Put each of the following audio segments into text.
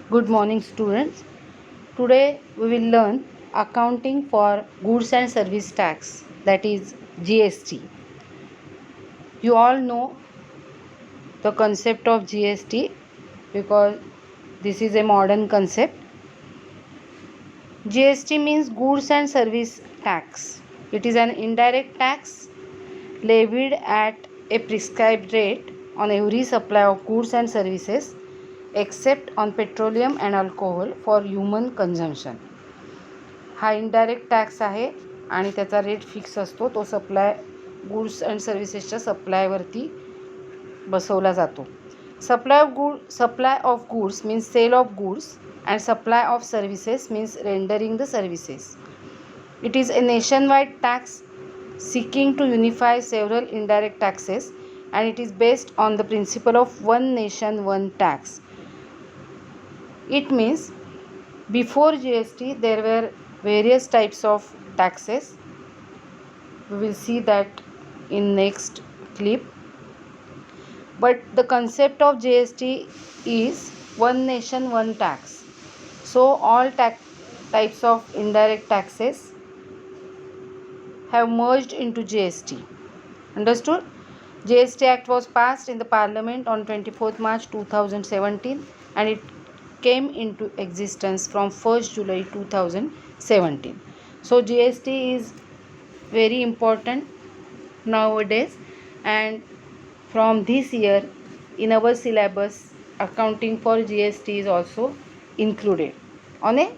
Good morning, students. Today we will learn accounting for goods and service tax, that is GST. You all know the concept of GST because this is a modern concept. GST means goods and service tax. It is an indirect tax levied at a prescribed rate on every supply of goods and services except on petroleum and alcohol for human consumption. हा indirect tax आहे आणि त्याचा rate fix असतो. तो goods and सर्व्हिसेसच्या सप्लायवरती बसवला जातो. Supply of goods means sale of goods and supply of services means rendering the services. It is a nationwide tax seeking to unify several indirect taxes, and it is based on the principle of one nation one tax. It means before GST there were various types of taxes. We will see that in next clip, but the concept of GST is one nation one tax. So all types of indirect taxes have merged into GST. Understood? GST Act was passed in the Parliament on 24th March 2017 and it came into existence from 1st July 2017. So GST is very important nowadays, and from this year in our syllabus accounting for GST is also included on a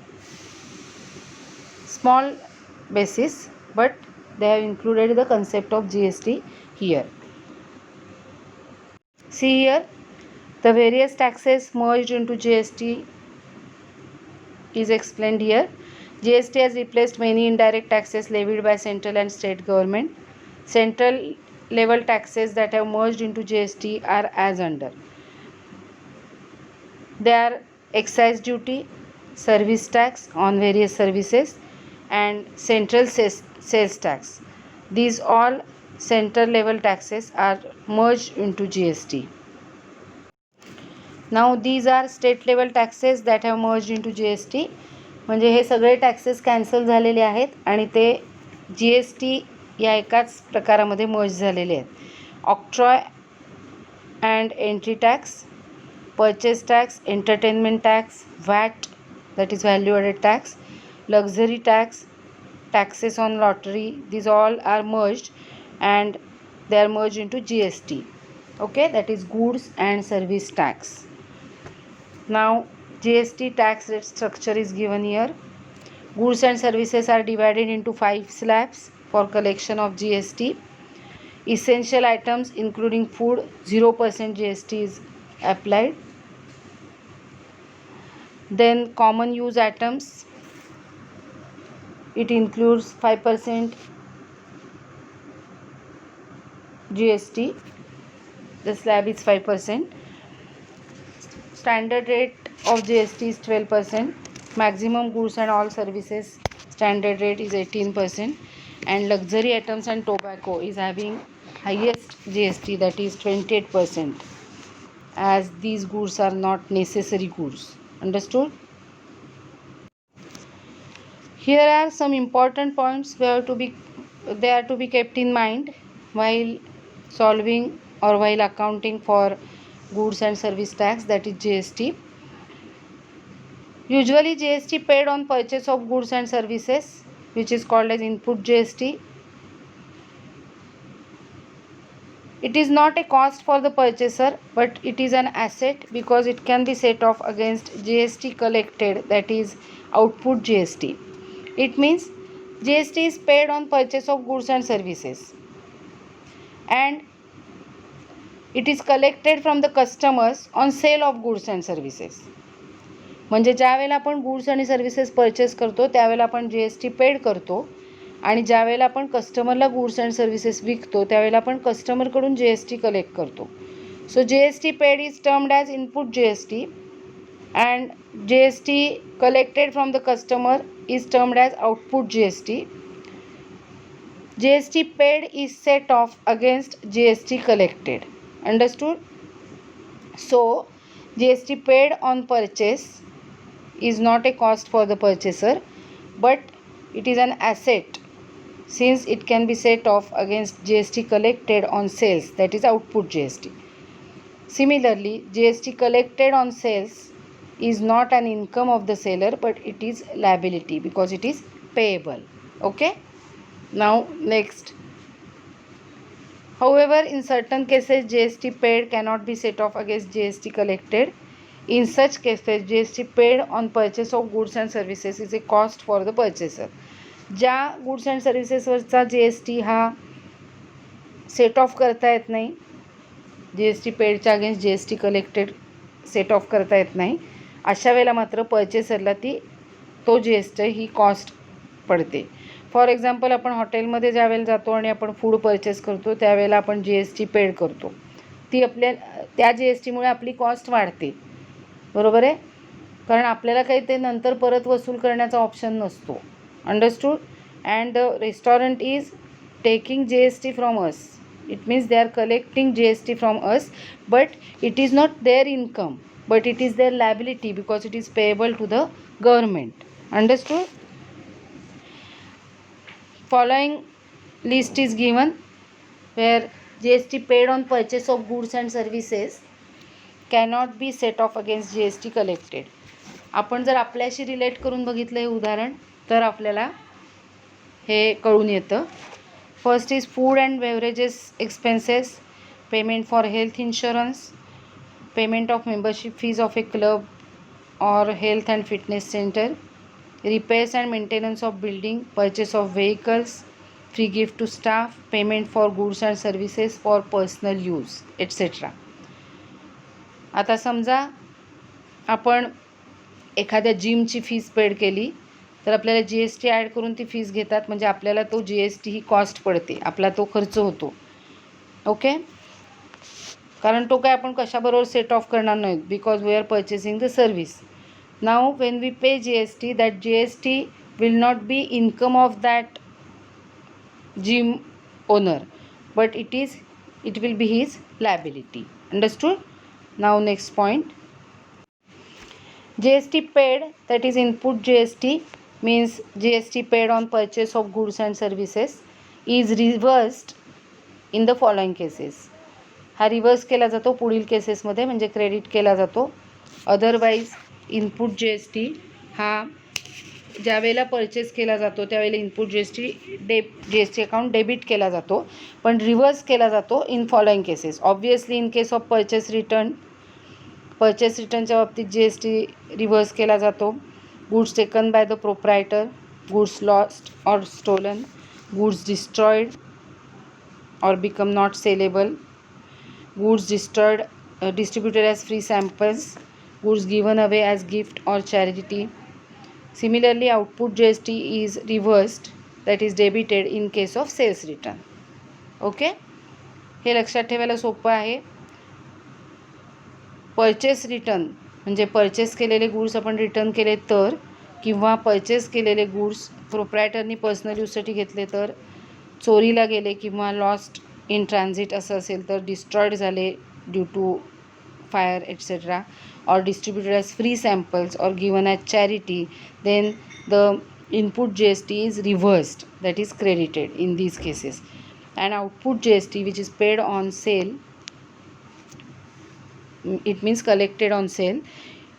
small basis, but they have included the concept of GST here. See here, the various taxes merged into GST is explained here. GST has replaced many indirect taxes levied by central and state government. Central level taxes that have merged into GST are as under. They are excise duty, service tax on various services, and central sales tax. These all central level taxes are merged into GST. Now these are state level taxes that have merged into GST. म्हणजे हे सगळे taxes cancel झालेले आहेत आणि ते GST या एकाच प्रकारामध्ये मर्ज झालेले आहेत. Octroi and entry tax, purchase tax, entertainment tax, VAT, that is value added tax, luxury tax, taxes on lottery, these all are merged and they are merged into GST. Okay, that is goods and service tax. Now GST tax rate structure is given here. Goods and services are divided into 5 slabs for collection of GST. Essential items including food, 0% GST is applied. Then common use items, it includes 5% GST. The slab is 5%. Standard rate of GST is 12%. Maximum goods and all services standard rate is 18%. And luxury items and tobacco is having highest GST, that is 28%, as these goods are not necessary goods. Understood? Here are some important points they are to be kept in mind while solving or while accounting for goods and service tax, that is GST. Usually GST paid on purchase of goods and services, which is called as input GST. It is not a cost for the purchaser, but it is an asset because it can be set off against GST collected, that is output GST. It means GST is paid on purchase of goods and services and it is collected from the customers on sale of goods and services. म्हणजे ज्या वेळेला आपण goods आणि services purchase करतो त्यावेळेला आपण GST paid करतो आणि ज्या वेळेला आपण कस्टमरला गुड्स अँड सर्व्हिसेस विकतो त्यावेळेला आपण कस्टमरकडून GST कलेक्ट करतो. सो GST paid is termed as input GST and GST collected from the customer is termed as output GST. GST paid is set off against GST collected. Understood? So GST paid on purchase is not a cost for the purchaser, but it is an asset since it can be set off against GST collected on sales, that is output GST. Similarly, GST collected on sales is not an income of the seller, but it is liability because it is payable. Okay, now next. However, in certain cases, GST paid cannot be set off against GST collected. In such cases, GST paid on purchase of goods and services is a cost for the purchaser. ज्या goods and सर्व्हिसेसवरचा GST हा set off करता येत नाही, GST पेडच्या against GST collected set off करता येत नाही, अशा वेळेला मात्र पर्चेसरला तो GST ही कॉस्ट पडते. फॉर एक्झाम्पल, आपण हॉटेलमध्ये ज्यावेळेला जातो आणि आपण फूड परचेस करतो त्यावेळेला आपण GST पेड करतो. ती त्या GSTमुळे आपली कॉस्ट वाढते, बरोबर आहे, कारण आपल्याला काही ते नंतर परत वसूल करण्याचा ऑप्शन नसतो. Understood? And the restaurant is taking GST from us. It means they are collecting GST from us, but it is not their income, but it is their liability because it is payable to the government. Understood? Following list is given where GST paid on purchase of goods and services cannot be set off against GST collected. आपण जर आपल्याशी relate करून बघितलं हे उदाहरण तर आपल्याला हे कळून येतं. First is food and beverages expenses, payment for health insurance, payment of membership fees of a club or health and fitness center, repairs and maintenance of building, purchase of vehicles, free gift to staff, payment for goods and services for personal use, etc. आता समजा आपण एखाद्या जिमची fees paid केली तर आपल्याला GST add करून ती fees घेतात, म्हणजे आपल्याला तो GST ही कॉस्ट पडते, आपला तो खर्च होतो. ओके, कारण तो काय आपण कशाबरोबर सेट ऑफ करणार नाहीत, because we are purchasing the service. Now when we pay GST, that GST will not be income of that gym owner, but it will be his liability. Understood? Now next point. GST paid, that is input GST, means GST paid on purchase of goods and services is reversed in the following cases. हा reverse केला जातो पुढील केसेसमध्ये, म्हणजे credit केला जातो. Otherwise input GST हा ज्यावेळेला परचेस केला जातो त्यावेळेला इनपुट GST अकाउंट डेबिट केला जातो, पण रिव्हर्स केला जातो in following cases. Obviously in case of purchase रिटर्नच्या बाबतीत GST रिव्हर्स केला जातो. Goods taken by the proprietor, goods lost or stolen, goods destroyed or become not saleable, goods distributed as free samples, goods given away as gift or charity. Similarly, output GST is reversed, that is debited in case of sales return. Okay, हे लक्षात ठेवायला सोपं आहे. Purchase return म्हणजे purchase केलेले goods आपण return केले तर, किंवा परचेस केलेले गुड्स प्रोप्रायटरनी पर्सनल यूजसाठी घेतले तर, चोरीला गेले किंवा लॉस्ट इन ट्रान्झिट असं असेल तर, डिस्ट्रॉयड झाले due to fire etcetera, or distributed as free samples or given as charity, then the input GST is reversed, that is credited in these cases. And output GST, which is paid on sale, it means collected on sale,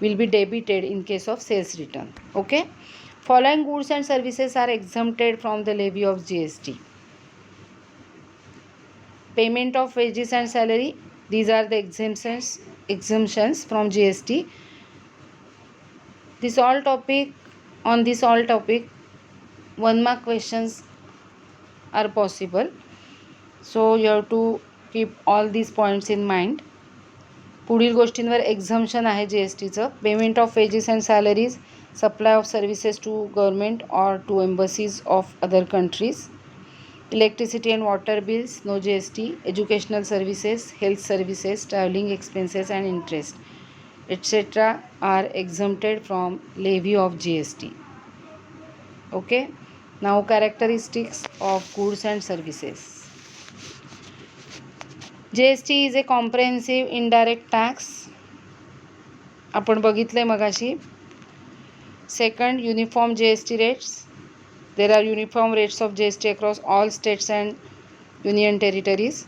will be debited in case of sales return. Okay, following goods and services are exempted from the levy of GST. Payment of wages and salary, these are the exemptions from GST. On this all topic 1 mark questions are possible, so you have to keep all these points in mind. पुढील गोष्टींवर exemption आहे GSTचं. Payment of wages and salaries, supply of services to government or to embassies of other countries, electricity and water bills, no GST, educational services, health services, traveling expenses and interest, etc. are exempted from levy of GST. Okay, now characteristics of goods and services. GST is a comprehensive indirect tax. आपण बघितलंय मगाशी. Second, uniform GST rates. There are uniform rates of GST across all states and union territories.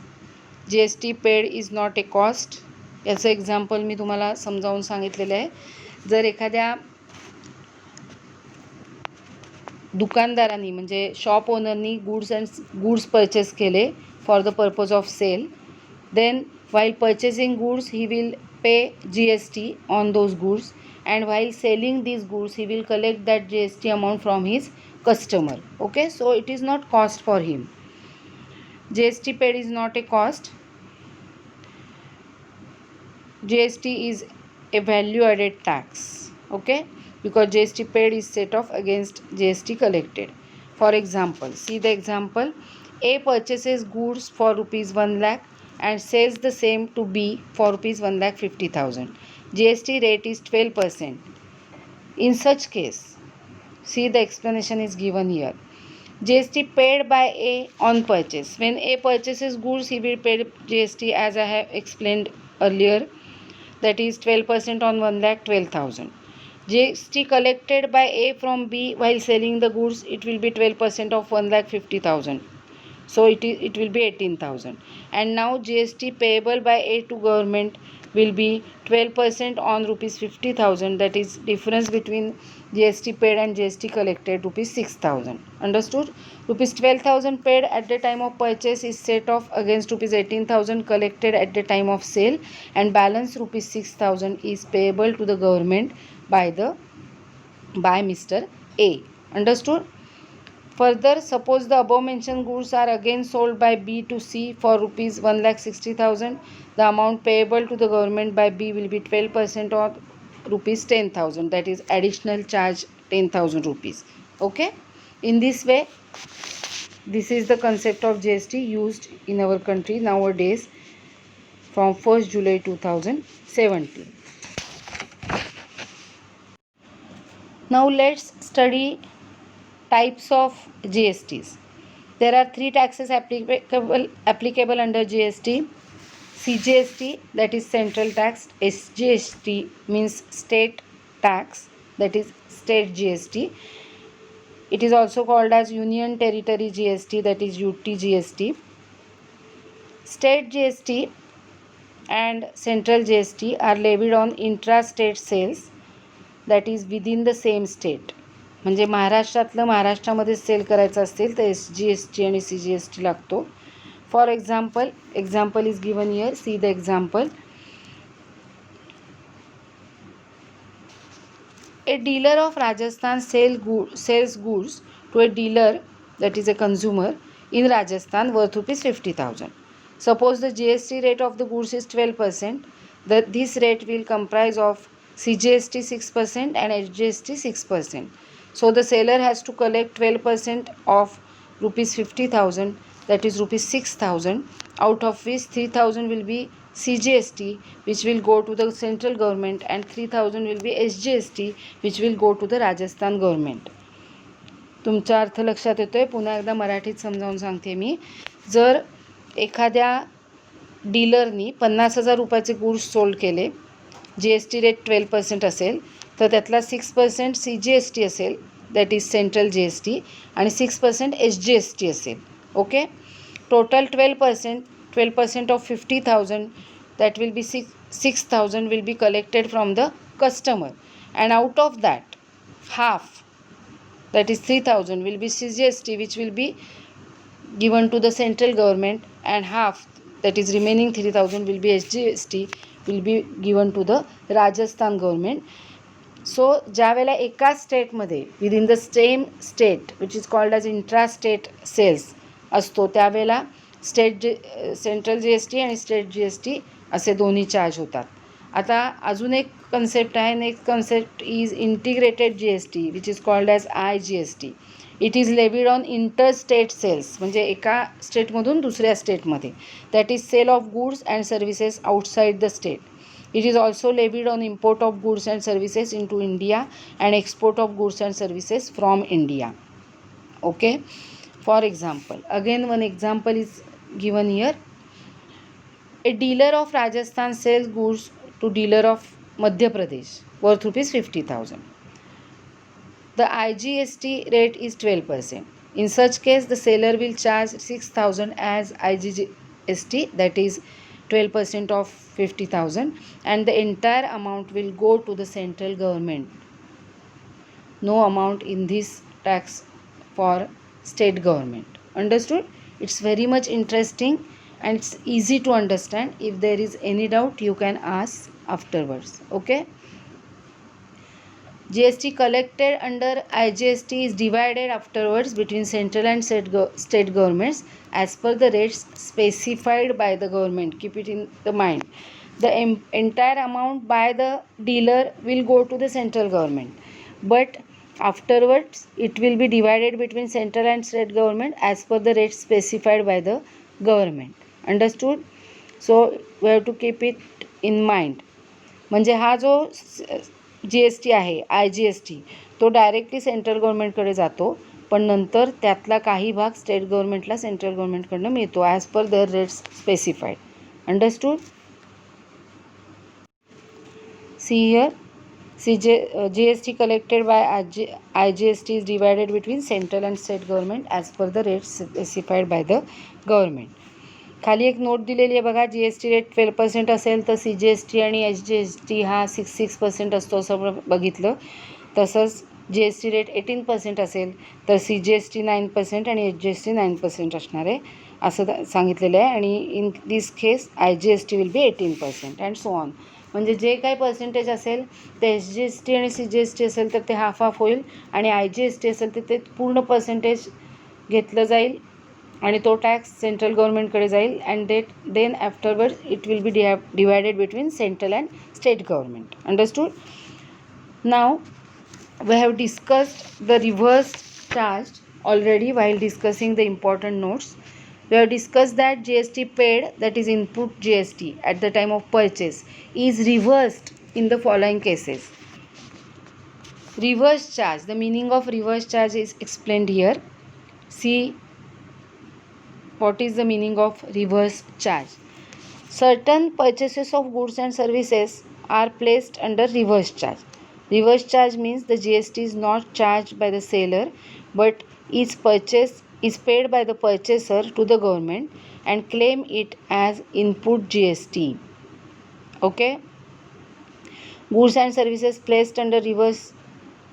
GST paid is not a cost. याचं example मी तुम्हाला समजावून सांगितलेलं आहे. जर एखाद्या दुकानदारांनी म्हणजे शॉप ओनरनी गुड्स परचेस केले for the purpose of sale, then while purchasing goods he will pay GST on those goods, and while selling these goods he will collect that GST amount from his customer. Okay, so it is not cost for him. GST paid is not a cost. GST is a value added tax. Okay, because GST paid is set off against GST collected. For example, see the example. A purchases goods for rupees 1 lakh and sells the same to B for rupees 1,50,000. GST rate is 12%. In such case, see the explanation is given here. GST paid by A on purchase. When A purchases goods, he will pay GST as I have explained earlier, that is 12% on 1,12,000. GST collected by A from B while selling the goods, it will be 12% of 1,50,000. So it will be 18,000. And now GST payable by A to government will be 12% on rupees 50,000. That is difference between GST paid and GST collected, rupees 6,000. Understood? Rupees 12,000 paid at the time of purchase is set off against rupees 18,000 collected at the time of sale, and balance rupees 6,000 is payable to the government by Mr. A. Understood? Further, suppose the above mentioned goods are again sold by B to C for rupees 1,60,000. The amount payable to the government by B will be 12% or rupees 10,000. That is additional charge 10,000 rupees. Okay. In this way, this is the concept of GST used in our country nowadays from 1st July 2017. Now let's study types of GSTs. There are 3 taxes applicable under GST. CGST, that is central tax. SGST means state tax, that is state GST. It is also called as Union Territory GST, that is UTGST. State GST and central GST are levied on intra-state sales, that is within the same state. म्हणजे महाराष्ट्रातलं महाराष्ट्रामध्ये cell करायचं असेल तर SGST आणि CGST लागतो. For example is given here. See the example. A dealer of Rajasthan sells goods to a dealer, that is a consumer, in Rajasthan worth rupees 50,000. Suppose the GST rate of the goods is 12%. This rate will comprise of CGST 6% and SGST 6%. So the seller has to collect 12% of rupees 50,000, that is rupees 6,000, out of which 3,000 will be CGST, which will go to the central government, and 3,000 will be SGST, which will go to the Rajasthan government. तुमचा अर्थ लक्षात येतोय? पुन्हा एकदा मराठीत समजावून सांगते मी. जर एखाद्या डीलरनी 50,000 रुपयाचे गुड्स सोल्ड केले, GST रेट 12% असेल, तर त्यातला 6% CGST असेल, दॅट इज सेंट्रल GST, आणि 6% SGST असेल. Okay. Total 12% of 50,000, that will be 6,000 will be collected from the customer, and out of that half, that is 3,000, will be CGST, which will be given to the central government, and half, that is remaining 3,000, will be SGST, will be given to the Rajasthan government. So ज्या वेळेला एका स्टेटमध्ये within the same state which is called as intra state sales असतो, त्यावेळेला central GST आणि state GST असे दोन्ही charge होतात. आता अजून एक कन्सेप्ट आहे. Next concept is integrated GST, which is called as IGST. It is levied on inter state sales, म्हणजे एका स्टेटमधून दुसऱ्या स्टेटमध्ये, that is sale of goods and services outside the state. It is also levied on import of goods and services into India and export of goods and services from India. Okay. For example, again one example is given here. A dealer of Rajasthan sells goods to dealer of Madhya Pradesh worth rupees 50,000. The IGST rate is 12%. In such case, the seller will charge 6,000 as IGST, that is 12% of 50,000, and the entire amount will go to the central government. No amount in this tax for state government. Understood? It's very much interesting and it's easy to understand. If there is any doubt, you can ask afterwards. Okay? GST collected under IGST is divided afterwards between central and state governments as per the rates specified by the government. Keep it in the mind. The entire amount by the dealer will go to the central government, but afterwards it will be divided between central and state government as per the rates specified by the government. Understood? So we have to keep it in mind. म्हणजे हा जो GST आहे IGST तो directly central गव्हर्नमेंटकडे जातो, पण नंतर त्यातला काही भाग स्टेट गव्हर्नमेंटला सेंट्रल गव्हर्नमेंटकडनं मिळतो as per their rates specified. Understood? See here, GST collected by IGST is divided between central and state government as per the rates specified by the government. खाली एक note दिलेली आहे बघा, GST रेट 12% असेल तर CGST आणि HGST हा 6% असतो असं बघितलं. तसंच GST रेट 18% असेल तर CGST 9% आणि HGST 9% असणार आहे असं सांगितलेलं आहे. आणि in this case IGST will be 18% and so on. म्हणजे जे काही पर्सेंटेज असेल ते HGST आणि CGST असेल तर ते हाफ हाफ होईल, आणि IGST असेल तर ते पूर्ण पर्सेंटेज घेतलं जाईल आणि तो टॅक्स सेंट्रल गव्हर्नमेंटकडे जाईल. And then afterward it will be divided between central and state government. Understood? Now we have discussed the reverse charge already while discussing the important notes. We have discussed that GST paid, that is input GST, at the time of purchase is reversed in the following cases. Reverse charge, the meaning of reverse charge is explained here. See what is the meaning of reverse charge. Certain purchases of goods and services are placed under reverse charge. Reverse charge means the GST is not charged by the seller, but is paid by the purchaser to the government and claim it as input GST. Okay? Goods and services placed under reverse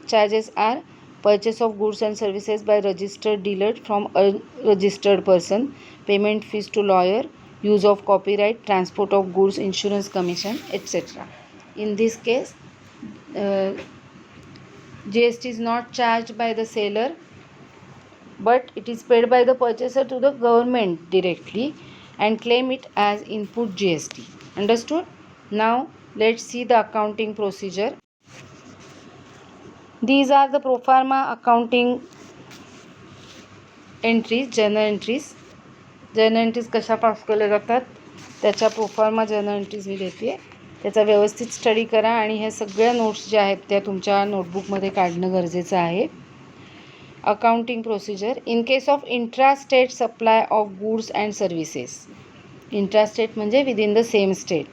charges are purchase of goods and services by registered dealer from a registered person, payment fees to lawyer, use of copyright, transport of goods, insurance commission, etc. In this case, GST is not charged by the seller, but it is paid by the purchaser to the government directly and claim it as input GST. Understood? Now let's see the accounting procedure. These are the pro forma accounting entries, journal entries. Journal entries कशा पास केल्या जातात त्याच्या proforma journal entries मी देते. त्याचा व्यवस्थित study करा आणि ह्या सगळ्या नोट्स ज्या आहेत त्या तुमच्या नोटबुकमध्ये काढणं गरजेचं आहे. Accounting procedure in case of intrastate supply of goods and services. Intrastate म्हणजे within the same state.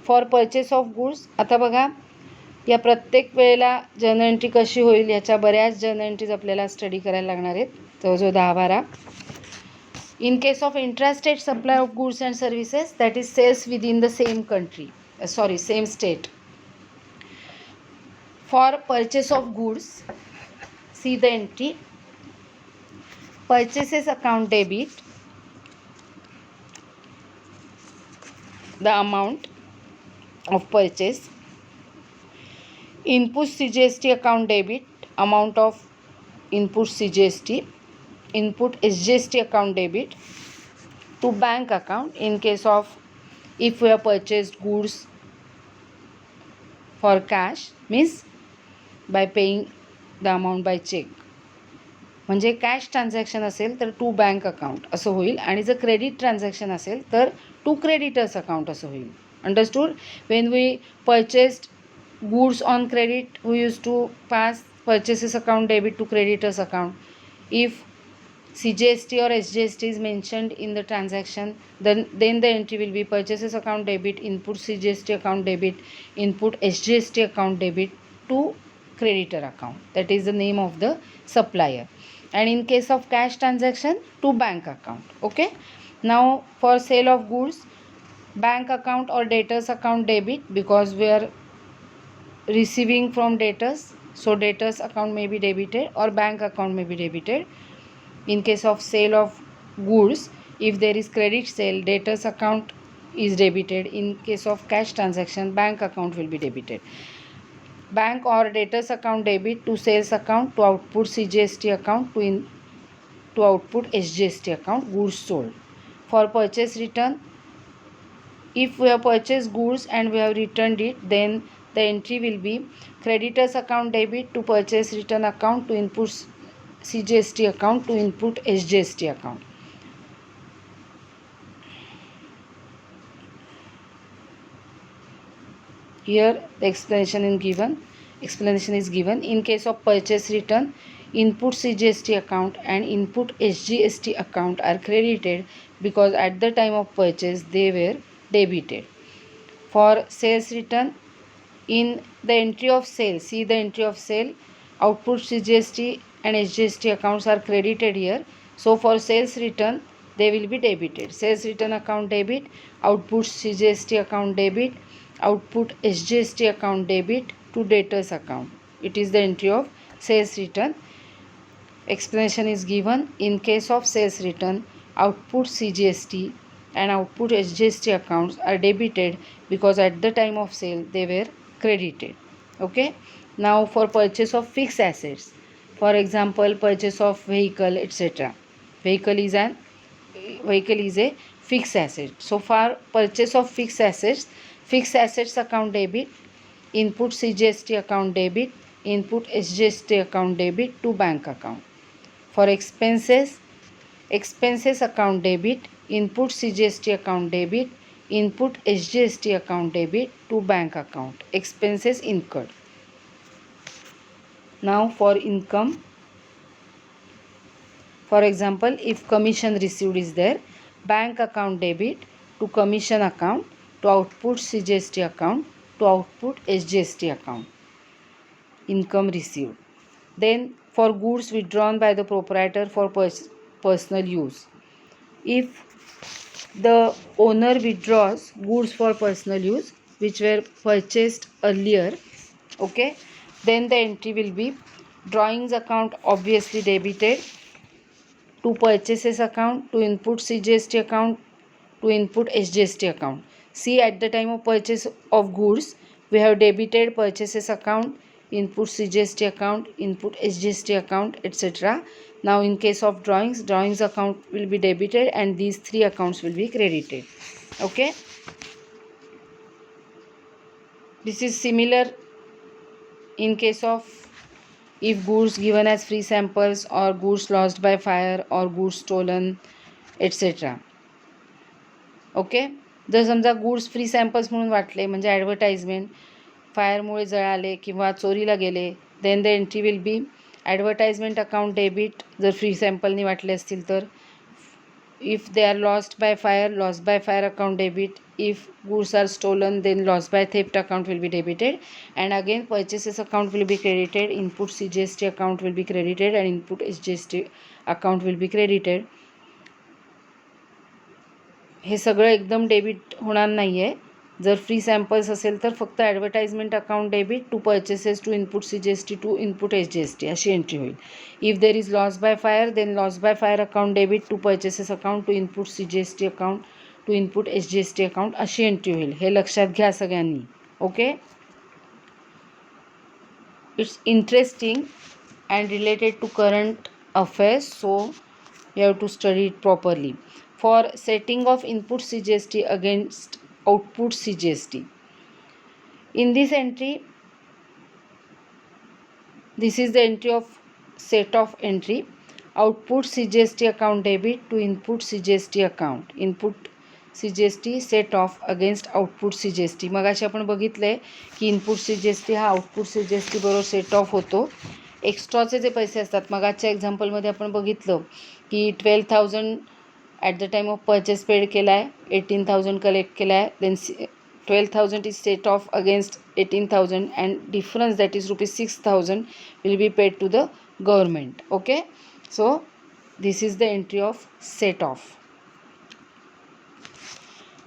For purchase of goods, आता बघा या प्रत्येक वेळेला जर्नल एंट्री कशी होईल ह्याच्या बऱ्याच जर्नल एंट्रीज आपल्याला स्टडी करायला लागणार आहेत, जवळजवळ 10-12. In case of intrastate supply of goods and services, that is sales within the same country, same state. For purchase of goods, see the entry. Purchases account debit, the amount of purchase. Input CGST account debit, amount of input CGST. Input SGST account debit to bank account in case of if we have purchased goods for cash, means by paying the amount by check. म्हणजे cash transaction असेल तर to bank account असं होईल, आणि जर credit transaction असेल तर to creditors account असं होईल. Understood? When we purchased goods on credit, we used to pass purchases account debit to creditors account. If CGST or SGST is mentioned in the transaction, then the entry will be purchases account debit, input CGST account debit, input SGST account debit to creditor account. That is the name of the supplier. And in case of cash transaction, to bank account. Okay. Now for sale of goods, bank account or debtors account debit, because we are receiving from debtors, so debtors account may be debited or bank account may be debited. In case of sale of goods, if there is credit sale, debtors account is debited. In case of cash transaction, bank account will be debited. Bank or debtors account debit to sales account, to output CGST account, to output SGST account, goods sold. For purchase return, if we have purchased goods and we have returned it, then the entry will be creditors account debit to purchase return account, to input CGST account, to input SGST account. Here the explanation is given. In case of purchase return, input CGST account and input SGST account are credited because at the time of purchase they were debited. For sales return, in the entry of sale, see the entry of sale, output CGST and SGST accounts are credited here. So for sales return, they will be debited. Sales return account debit, output CGST account debit, output SGST account debit to debtors account. It is the entry of sales return. Explanation is given. In case of sales return, output CGST and output SGST accounts are debited because at the time of sale they were credited. Okay. Now for purchase of fixed assets, for example purchase of vehicle, etc. Vehicle is a fixed asset. So for purchase of fixed assets account debit, input CGST account debit, input SGST account debit to bank account. For expenses account debit, input CGST account debit, input SGST account debit to bank account. Expenses incurred. Now for income, for example if commission received is there, bank account debit to commission account, to output CGST account, to output SGST account. Income received. Then for goods withdrawn by the proprietor for personal use, if the owner withdraws goods for personal use which were purchased earlier, okay, then the entry will be drawings account, obviously debited, to purchases account, to input CGST account, to input SGST account. See, at the time of purchase of goods, we have debited purchases account, input CGST account, input SGST account, etc. Now in case of drawings account will be debited and these three accounts will be credited. Okay. This is similar in case of if goods given as free samples or goods lost by fire or goods stolen, etc. Okay. जर समजा goods free samples म्हणून वाटले म्हणजे advertisement, फायरमुळे जळाले किंवा चोरीला गेले, then the entry will be advertisement account debit जर फ्री सॅम्पलनी वाटले असतील तर. If they are lost by fire account debit. If goods are stolen then lost by theft account will be debited. And again purchases account will be credited. Input CGST account will be credited and input SGST account will be credited. हे सगळं एकदम debit होणार नाही आहे. जर free samples असेल तर फक्त advertisement account debit to purchases to input CGST to input SGST अशी एंट्री होईल. If there is loss by fire then loss by fire account debit to purchases account to input CGST account to input SGST account अशी entry होईल. हे लक्षात घ्या सगळ्यांनी. Okay. It's interesting and related to current affairs, so you have to study it properly. For setting of input CGST against output CGST. In this entry, this is the entry of set of entry. Output CGST account debit to input CGST account. Input CGST set off against output CGST. मगाशी आपण बघितले की input CGST हा output CGST बरोबर set of होतो. एक्स्ट्राचे जे पैसे असतात, मगाच्या एक्झाम्पलमध्ये आपण बघितलं की 12,000 at the time of purchase paid केला आहे, 18,000 कलेक्ट केला आहे, then 12,000 is set off against 18,000 and difference, that is rupees 6,000, will be paid to the government. Okay, so this is the entry of set off.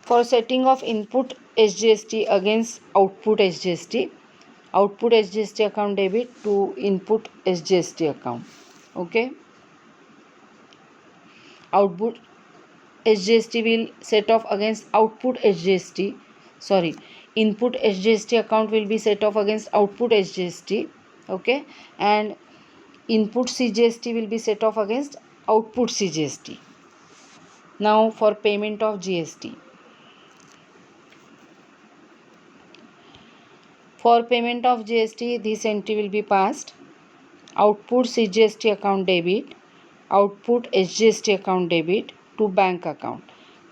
For setting of input SGST against output SGST, output SGST account debit to input SGST account. Okay, output SGST will set off against output SGST. Sorry, input SGST account will be set off against output SGST. Okay, and input CGST will be set off against output CGST. Now for payment of GST. For payment of GST, this entry will be passed. Output CGST account debit, output SGST account debit to bank account.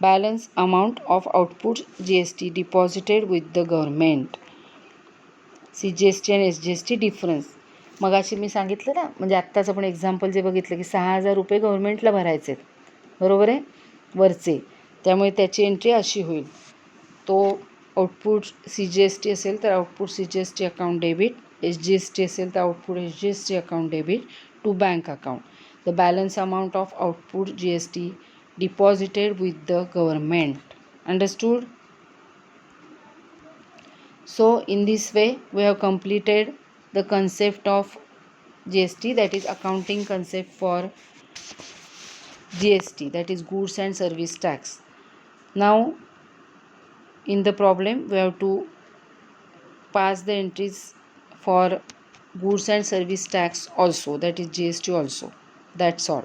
Balance amount of output GST deposited with the government. CGST आणि SGST difference. मगाशी मी सांगितलं ना, म्हणजे आत्ताच आपण example जे बघितलं की 6,000 रुपये गव्हर्नमेंटला भरायचे आहेत, बरोबर आहे, वरचे. त्यामुळे त्याची एंट्री अशी होईल. तो आउटपुट CGST असेल तर output CGST account debit, SGST असेल तर output SGST account debit to bank account. The balance amount of output GST deposited with the government. Understood? So in this way we have completed the concept of GST, that is accounting concept for GST, that is goods and service tax. Now in the problem we have to pass the entries for goods and service tax also, that is GST also. That's all.